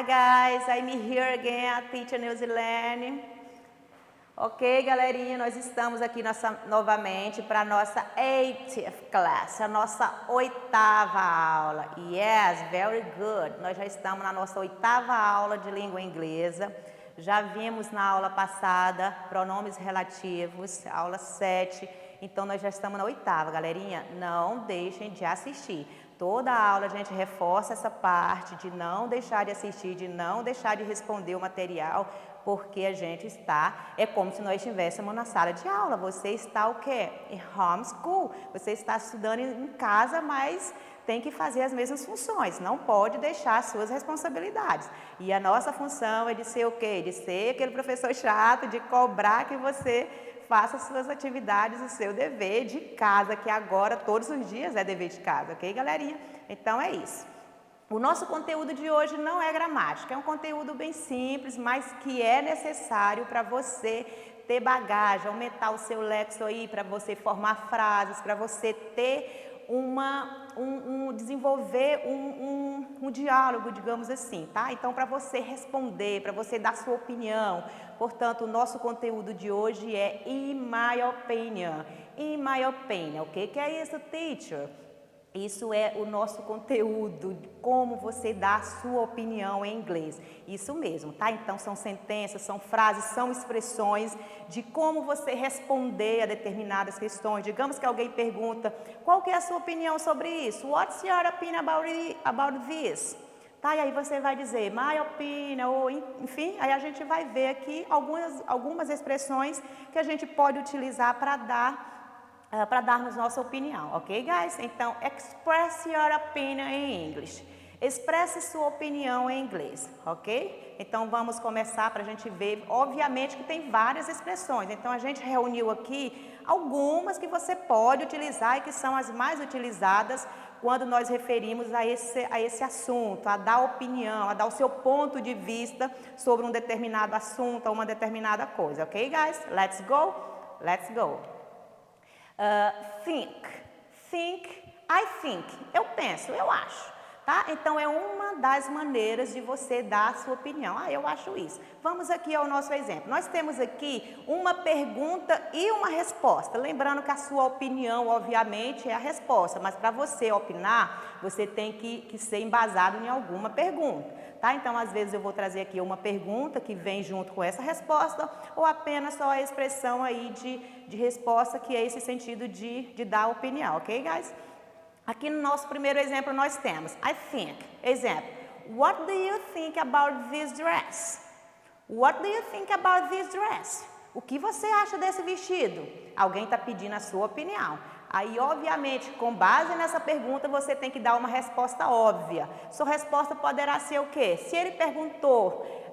Hi guys, I'm here again, Teacher Newzilene. Ok, galerinha, nós estamos aqui novamente para a nossa 8th class, a nossa 8ª aula. Yes, very good. Nós já estamos na nossa 8ª aula de língua inglesa. Já vimos na aula passada pronomes relativos, aula 7. Então, nós já estamos na 8ª, galerinha. Não deixem de assistir. Toda a aula a gente reforça essa parte de não deixar de assistir, de não deixar de responder o material, porque a gente é como se nós estivéssemos na sala de aula. Você está o quê? Em homeschool. Você está estudando em casa, mas tem que fazer as mesmas funções. Não pode deixar as suas responsabilidades. E a nossa função é de ser o quê? De ser aquele professor chato, de cobrar que você faça as suas atividades, o seu dever de casa, que agora, todos os dias, é dever de casa, ok, galerinha? Então, é isso. O nosso conteúdo de hoje não é gramática, é um conteúdo bem simples, mas que é necessário para você ter bagagem, aumentar o seu lexo aí, para você formar frases, para você ter desenvolver um diálogo, digamos assim, tá? Então, para você responder, para você dar sua opinião. Portanto, o nosso conteúdo de hoje é in my opinion. In my opinion. O que é isso, teacher? Isso é o nosso conteúdo, como você dá a sua opinião em inglês. Isso mesmo, tá? Então, são sentenças, são frases, são expressões de como você responder a determinadas questões. Digamos que alguém pergunta, qual que é a sua opinião sobre isso? What's your opinion about this? Tá? E aí você vai dizer, my opinion, ou enfim, aí a gente vai ver aqui algumas expressões que a gente pode utilizar para darmos nossa opinião, ok, guys? Então, express your opinion in English. Expresse sua opinião em inglês, ok? Então, vamos começar para a gente ver. Obviamente que tem várias expressões, então a gente reuniu aqui algumas que você pode utilizar e que são as mais utilizadas quando nós referimos a esse assunto, a dar opinião, a dar o seu ponto de vista sobre um determinado assunto ou uma determinada coisa, ok, guys? Let's go? Let's go. Think, I think, eu penso, eu acho, tá? Então, é uma das maneiras de você dar a sua opinião. Ah, eu acho isso. Vamos aqui ao nosso exemplo. Nós temos aqui uma pergunta e uma resposta. Lembrando que a sua opinião, obviamente, é a resposta, mas para você opinar, você tem que ser embasado em alguma pergunta. Tá? Então, às vezes eu vou trazer aqui uma pergunta que vem junto com essa resposta, ou apenas só a expressão aí de resposta, que é esse sentido de dar opinião, ok, guys? Aqui no nosso primeiro exemplo nós temos, I think. Exemplo, what do you think about this dress? What do you think about this dress? O que você acha desse vestido? Alguém está pedindo a sua opinião. Aí, obviamente, com base nessa pergunta, você tem que dar uma resposta óbvia. Sua resposta poderá ser o quê? Se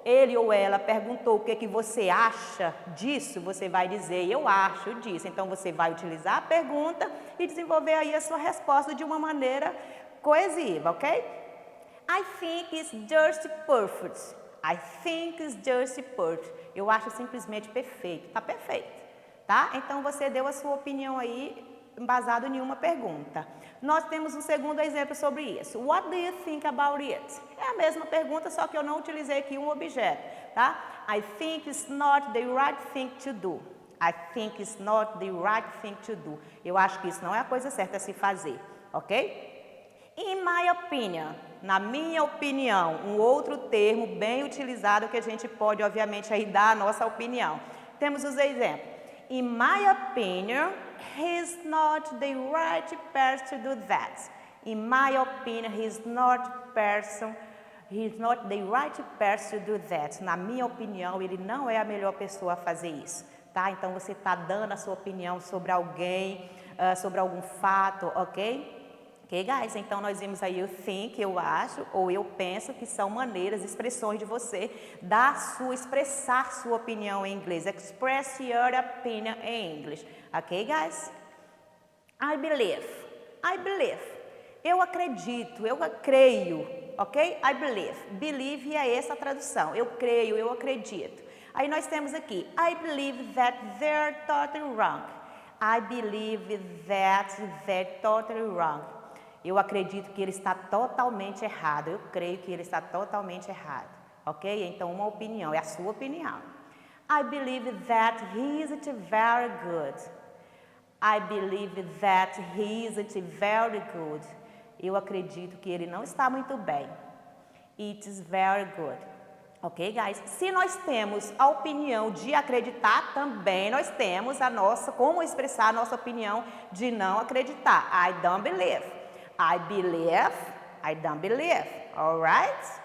ele ou ela perguntou o que você acha disso, você vai dizer, eu acho disso. Então, você vai utilizar a pergunta e desenvolver aí a sua resposta de uma maneira coesiva, ok? I think it's just perfect. I think it's just perfect. Eu acho simplesmente perfeito. Tá perfeito, tá? Então, você deu a sua opinião aí, embasado em uma pergunta. Nós temos um segundo exemplo sobre isso. What do you think about it? É a mesma pergunta, só que eu não utilizei aqui um objeto, tá? I think it's not the right thing to do. I think it's not the right thing to do. Eu acho que isso não é a coisa certa a se fazer, ok? In my opinion, na minha opinião, um outro termo bem utilizado que a gente pode, obviamente, aí dar a nossa opinião. Temos os exemplos. In my opinion, he's not the right person to do that. In my opinion, he's not the right person to do that. Na minha opinião, ele não é a melhor pessoa a fazer isso, tá? Então, você está dando a sua opinião sobre alguém, sobre algum fato, ok? Ok, guys? Então, nós vimos aí o think, eu acho, ou eu penso, que são maneiras, expressões de você expressar sua opinião em inglês. Express your opinion in English. Ok, guys? I believe. Eu acredito, eu creio. Ok? I believe. Believe é essa a tradução. Eu creio, eu acredito. Aí nós temos aqui, I believe that they're totally wrong. I believe that they're totally wrong. Eu acredito que ele está totalmente errado. Eu creio que ele está totalmente errado. ok? Então, uma opinião, é a sua opinião. I believe that he isn't very good. I believe that he isn't very good. Eu acredito que ele não está muito bem. It is very good. Ok, guys? Se nós temos a opinião de acreditar, também nós temos a nossa, como expressar a nossa opinião de não acreditar. I don't believe. I believe. I don't believe. Alright?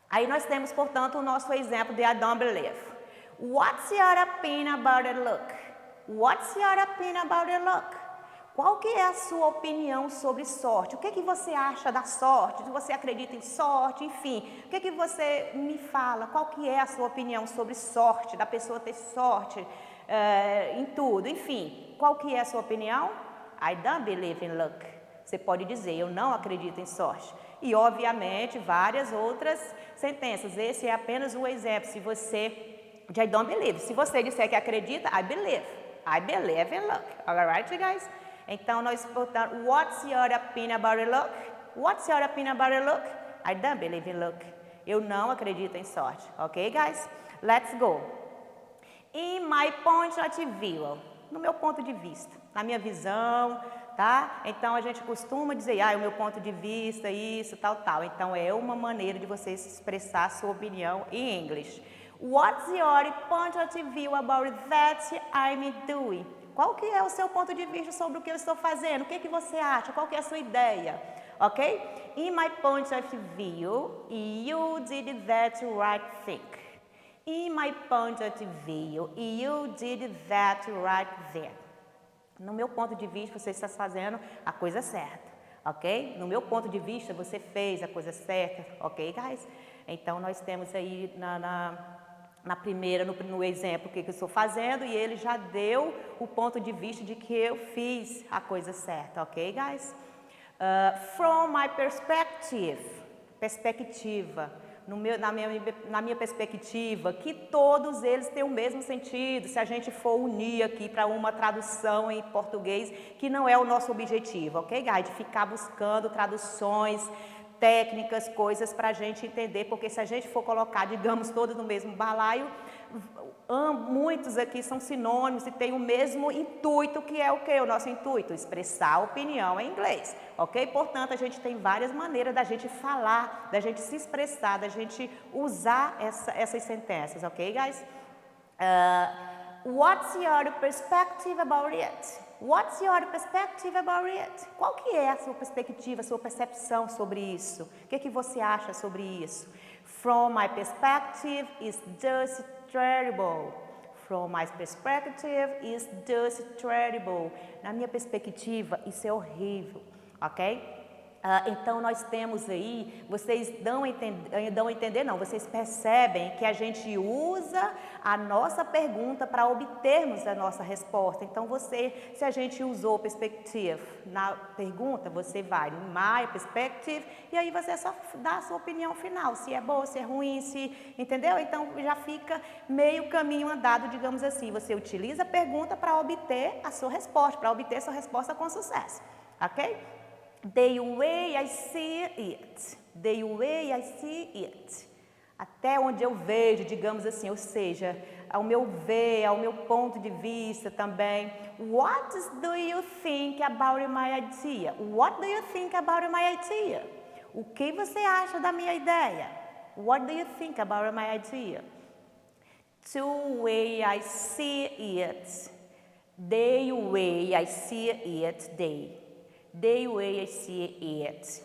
Aí nós temos, portanto, o nosso exemplo de I don't believe. What's your opinion about the look? What's your opinion about the look? Qual que é a sua opinião sobre sorte? O que você acha da sorte? Se você acredita em sorte, enfim. O que você me fala? Qual que é a sua opinião sobre sorte? Da pessoa ter sorte em tudo, enfim. Qual que é a sua opinião? I don't believe in luck. Você pode dizer, eu não acredito em sorte. E, obviamente, várias outras sentenças. Esse é apenas um exemplo. Se você... I don't believe. Se você disser que acredita, I believe. I believe in luck. Alright, guys? Então, nós portanto, what's your opinion about the look? What's your opinion about the look? I don't believe in luck. Eu não acredito em sorte. Ok, guys? Let's go. In my point of view. No meu ponto de vista. Na minha visão, tá? Então, a gente costuma dizer, o meu ponto de vista, isso, tal, tal. Então, é uma maneira de você expressar a sua opinião em inglês. What's your point of view about that I'm doing? Qual que é o seu ponto de vista sobre o que eu estou fazendo? O que você acha? Qual que é a sua ideia? Ok? In my point of view, you did that right thing. In my point of view, you did that right there. No meu ponto de vista, você está fazendo a coisa certa. Ok? No meu ponto de vista, você fez a coisa certa. Ok, guys? Então, nós temos aí na primeira, no exemplo, o que eu estou fazendo, e ele já deu o ponto de vista de que eu fiz a coisa certa, ok, guys? From my perspective, perspectiva, na minha perspectiva, que todos eles têm o mesmo sentido, se a gente for unir aqui para uma tradução em português, que não é o nosso objetivo, ok, guys? De ficar buscando traduções técnicas, coisas para a gente entender, porque se a gente for colocar, digamos, todos no mesmo balaio, muitos aqui são sinônimos e têm o mesmo intuito, que é o que? O nosso intuito, expressar a opinião em inglês, ok? Portanto, a gente tem várias maneiras da gente falar, da gente se expressar, da gente usar essas sentenças, ok, guys? What's your perspective about it? What's your perspective about it? Qual que é a sua perspectiva, a sua percepção sobre isso? O que você acha sobre isso? From my perspective, it's just terrible. From my perspective, it's just terrible. Na minha perspectiva, isso é horrível, ok? Então, nós temos aí, vocês dão a entender, não, vocês percebem que a gente usa a nossa pergunta para obtermos a nossa resposta. Então, se a gente usou perspective na pergunta, você vai no my perspective e aí você só dá a sua opinião final, se é boa, se é ruim, entendeu? Então, já fica meio caminho andado, digamos assim. Você utiliza a pergunta para obter a sua resposta, para obter a sua resposta com sucesso, ok? The way I see it. The way I see it. Até onde eu vejo, digamos assim, ou seja, ao meu ver, ao meu ponto de vista também. What do you think about my idea? What do you think about my idea? O que você acha da minha ideia? What do you think about my idea? The way I see it. The way I see it, The way I see it.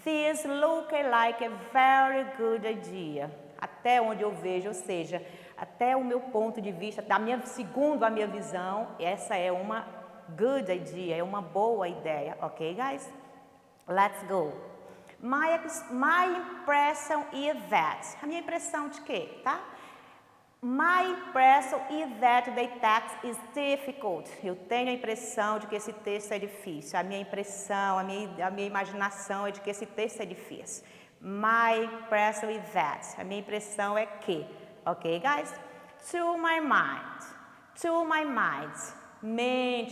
This looks like a very good idea. Até onde eu vejo, ou seja, até o meu ponto de vista, segundo a minha visão, essa é uma good idea, é uma boa ideia, ok, guys? Let's go. My impression is that. A minha impressão de quê, tá? My impression is that the text is difficult. Eu tenho a impressão de que esse texto é difícil. A minha impressão, a minha imaginação é de que esse texto é difícil. My impression is that. A minha impressão é que. Ok, guys? To my mind. To my mind.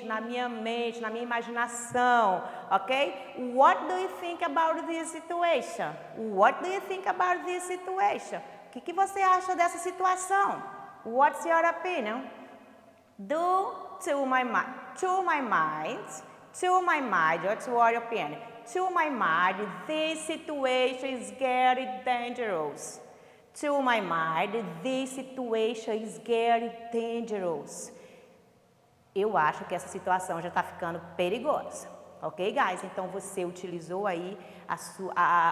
Na minha mente, na minha imaginação. Ok? What do you think about this situation? What do you think about this situation? O que você acha dessa situação? What's your opinion? To my mind, what's your opinion? To my mind, this situation is getting dangerous. To my mind, this situation is getting dangerous. Eu acho que essa situação já está ficando perigosa. Ok, guys? Então, você utilizou aí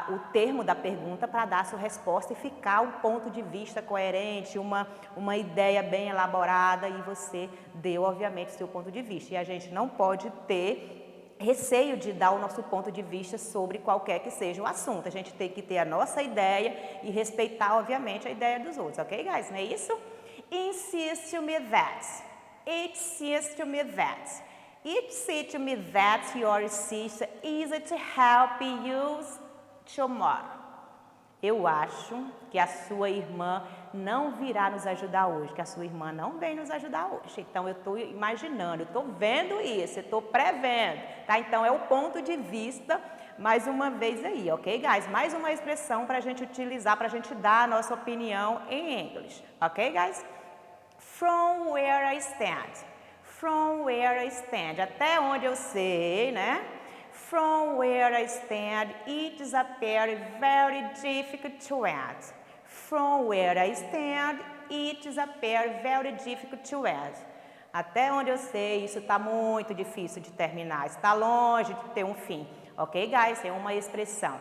o termo da pergunta para dar a sua resposta e ficar um ponto de vista coerente, uma ideia bem elaborada, e você deu, obviamente, o seu ponto de vista. E a gente não pode ter receio de dar o nosso ponto de vista sobre qualquer que seja o assunto. A gente tem que ter a nossa ideia e respeitar, obviamente, a ideia dos outros. Ok, guys? Não é isso? Insist to me that. It seems to me that. It seems to me that your sister is to help you tomorrow. Eu acho que a sua irmã não virá nos ajudar hoje, que a sua irmã não vem nos ajudar hoje. Então, eu estou imaginando, eu estou vendo isso, eu estou prevendo, tá? Então, é o ponto de vista, mais uma vez aí, ok, guys? Mais uma expressão para a gente utilizar, para a gente dar a nossa opinião em inglês, ok, guys? From where I stand. From where I stand. Até onde eu sei, né? From where I stand, it is appears very difficult to add. From where I stand, it is appears very difficult to add. Até onde eu sei, isso está muito difícil de terminar. Está longe de ter um fim. Ok, guys? É uma expressão.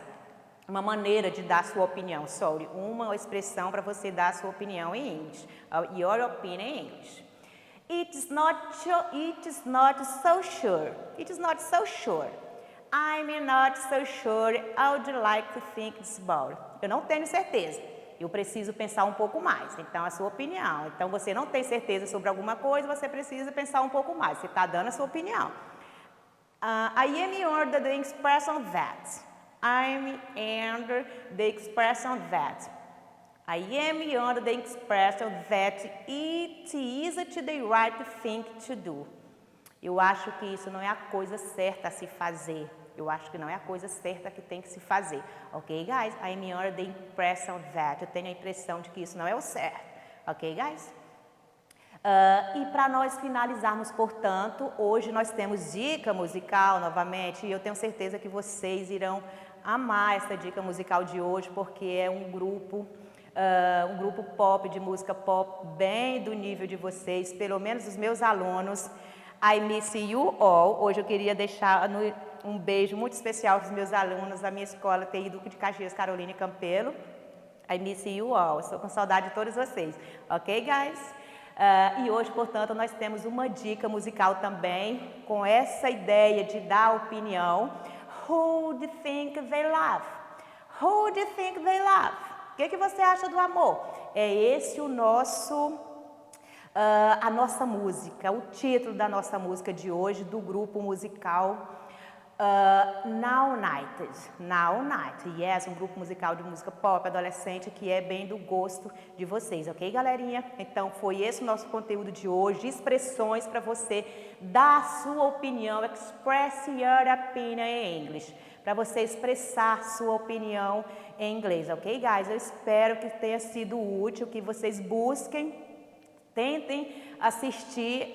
Uma maneira de dar sua opinião. Sorry, uma expressão para você dar sua opinião em inglês. Your opinion in English. It is not so sure. It is not so sure. I'm not so sure. I would like to think this about. Eu não tenho certeza. Eu preciso pensar um pouco mais. Então, a sua opinião. Então, você não tem certeza sobre alguma coisa, você precisa pensar um pouco mais. Você está dando a sua opinião. I am under the expression that. I'm under the expression that. I am under the expression that it is the right thing to do. Eu acho que isso não é a coisa certa a se fazer. Eu acho que não é a coisa certa que tem que se fazer. Ok, guys? I am under the impression that. Eu tenho a impressão de que isso não é o certo. Ok, guys? E para nós finalizarmos, portanto, hoje nós temos dica musical novamente. E eu tenho certeza que vocês irão amar essa dica musical de hoje, porque é um grupo pop, de música pop, bem do nível de vocês, pelo menos os meus alunos. I miss you all. Hoje eu queria deixar um beijo muito especial para os meus alunos da minha escola TI Duque de Caxias, Carolina e Campelo. I miss you all. Estou com saudade de todos vocês. Ok, guys? E hoje, portanto, nós temos uma dica musical também, com essa ideia de dar opinião. Who do you think they love? Who do you think they love? O que você acha do amor? É esse o nosso, a nossa música, o título da nossa música de hoje, do grupo musical Now United. Now United, yes, um grupo musical de música pop adolescente que é bem do gosto de vocês, ok, galerinha? Então, foi esse o nosso conteúdo de hoje, expressões para você dar a sua opinião, express your opinion em inglês, para você expressar sua opinião em inglês, ok, guys? Eu espero que tenha sido útil, que vocês busquem, tentem assistir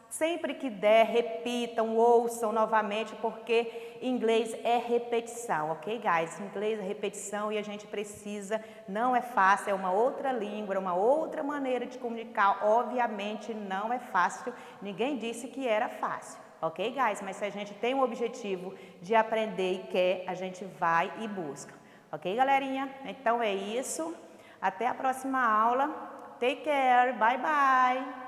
sempre que der, repitam, ouçam novamente, porque inglês é repetição, ok, guys? Inglês é repetição e a gente precisa, não é fácil, é uma outra língua, é uma outra maneira de comunicar, obviamente não é fácil, ninguém disse que era fácil, ok, guys? Mas se a gente tem um objetivo de aprender e quer, a gente vai e busca, ok, galerinha? Então é isso, até a próxima aula, take care, bye bye!